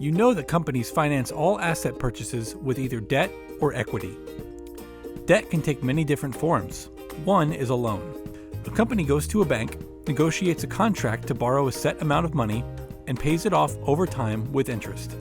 You know that companies finance all asset purchases with either debt or equity. Debt can take many different forms. One is a loan. A company goes to a bank, negotiates a contract to borrow a set amount of money, and pays it off over time with interest.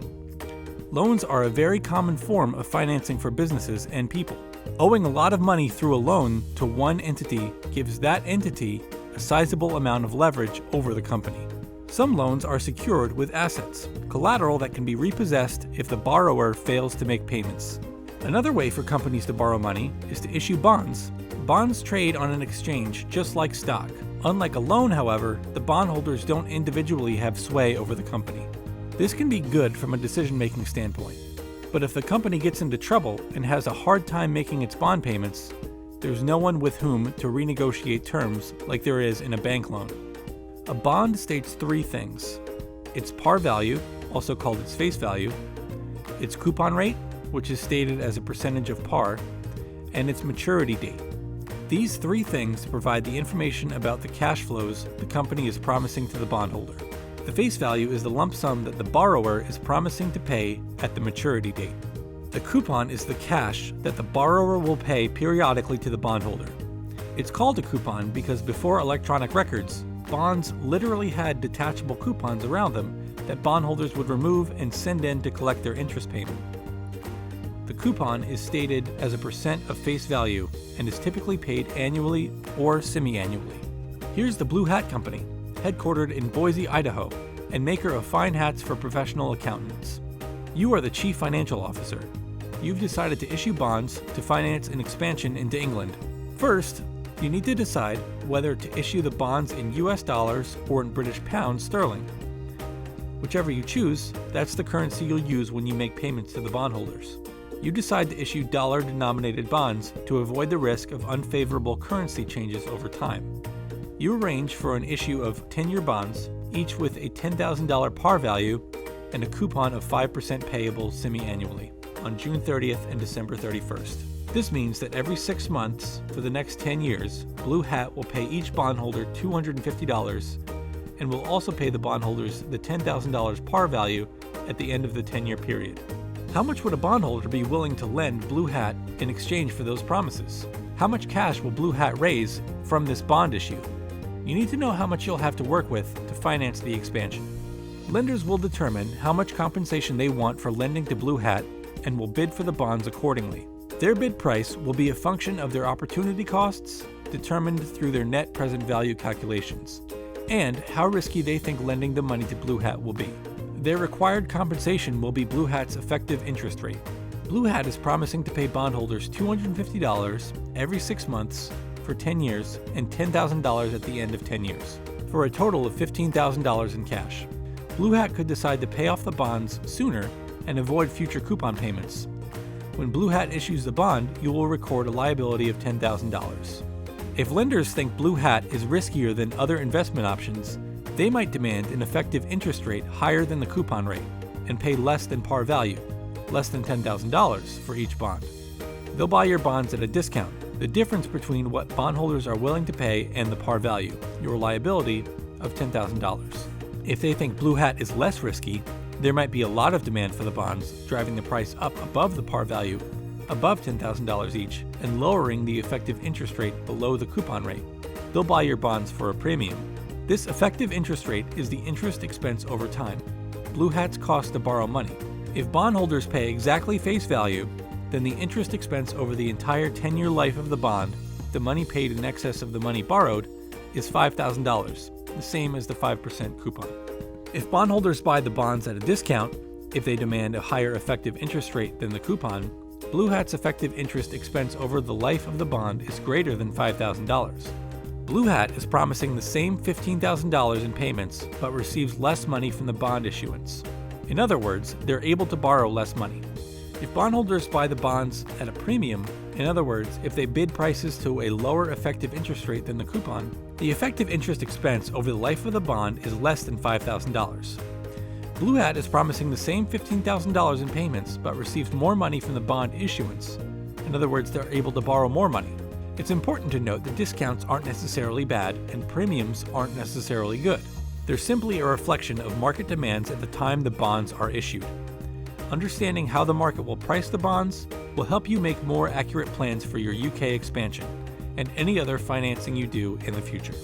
Loans are a very common form of financing for businesses and people. Owing a lot of money through a loan to one entity gives that entity a sizable amount of leverage over the company. Some loans are secured with assets, collateral that can be repossessed if the borrower fails to make payments. Another way for companies to borrow money is to issue bonds. Bonds trade on an exchange just like stock. Unlike a loan, however, the bondholders don't individually have sway over the company. This can be good from a decision-making standpoint. But if the company gets into trouble and has a hard time making its bond payments, there's no one with whom to renegotiate terms like there is in a bank loan. A bond states three things: its par value, also called its face value, its coupon rate, which is stated as a percentage of par, and its maturity date. These three things provide the information about the cash flows the company is promising to the bondholder. The face value is the lump sum that the borrower is promising to pay at the maturity date. The coupon is the cash that the borrower will pay periodically to the bondholder. It's called a coupon because before electronic records, bonds literally had detachable coupons around them that bondholders would remove and send in to collect their interest payment. The coupon is stated as a percent of face value and is typically paid annually or semi-annually. Here's the Blue Hat Company, headquartered in Boise, Idaho, and maker of fine hats for professional accountants. You are the chief financial officer. You've decided to issue bonds to finance an expansion into England. First, you need to decide whether to issue the bonds in US dollars or in British pounds sterling. Whichever you choose, that's the currency you'll use when you make payments to the bondholders. You decide to issue dollar-denominated bonds to avoid the risk of unfavorable currency changes over time. You arrange for an issue of 10-year bonds, each with a $10,000 par value and a coupon of 5% payable semi-annually on June 30th and December 31st. This means that every 6 months for the next 10 years, Blue Hat will pay each bondholder $250 and will also pay the bondholders the $10,000 par value at the end of the 10-year period. How much would a bondholder be willing to lend Blue Hat in exchange for those promises? How much cash will Blue Hat raise from this bond issue? You need to know how much you'll have to work with to finance the expansion. Lenders will determine how much compensation they want for lending to Blue Hat and will bid for the bonds accordingly. Their bid price will be a function of their opportunity costs, determined through their net present value calculations, and how risky they think lending the money to Blue Hat will be. Their required compensation will be Blue Hat's effective interest rate. Blue Hat is promising to pay bondholders $250 every 6 months for 10 years and $10,000 at the end of 10 years, for a total of $15,000 in cash. Blue Hat could decide to pay off the bonds sooner and avoid future coupon payments. When Blue Hat issues the bond, you will record a liability of $10,000. If lenders think Blue Hat is riskier than other investment options, they might demand an effective interest rate higher than the coupon rate and pay less than par value, less than $10,000 for each bond. They'll buy your bonds at a discount, the difference between what bondholders are willing to pay and the par value, your liability of $10,000. If they think Blue Hat is less risky, there might be a lot of demand for the bonds, driving the price up above the par value, above $10,000 each, and lowering the effective interest rate below the coupon rate. They'll buy your bonds for a premium. This effective interest rate is the interest expense over time, Blue Hat's cost to borrow money. If bondholders pay exactly face value, then the interest expense over the entire 10-year life of the bond, the money paid in excess of the money borrowed, is $5,000, the same as the 5% coupon. If bondholders buy the bonds at a discount, if they demand a higher effective interest rate than the coupon, Blue Hat's effective interest expense over the life of the bond is greater than $5,000. Blue Hat is promising the same $15,000 in payments, but receives less money from the bond issuance. In other words, they're able to borrow less money. If bondholders buy the bonds at a premium, in other words, if they bid prices to a lower effective interest rate than the coupon, the effective interest expense over the life of the bond is less than $5,000. Blue Hat is promising the same $15,000 in payments, but receives more money from the bond issuance. In other words, they're able to borrow more money. It's important to note that discounts aren't necessarily bad and premiums aren't necessarily good. They're simply a reflection of market demands at the time the bonds are issued. Understanding how the market will price the bonds will help you make more accurate plans for your UK expansion and any other financing you do in the future.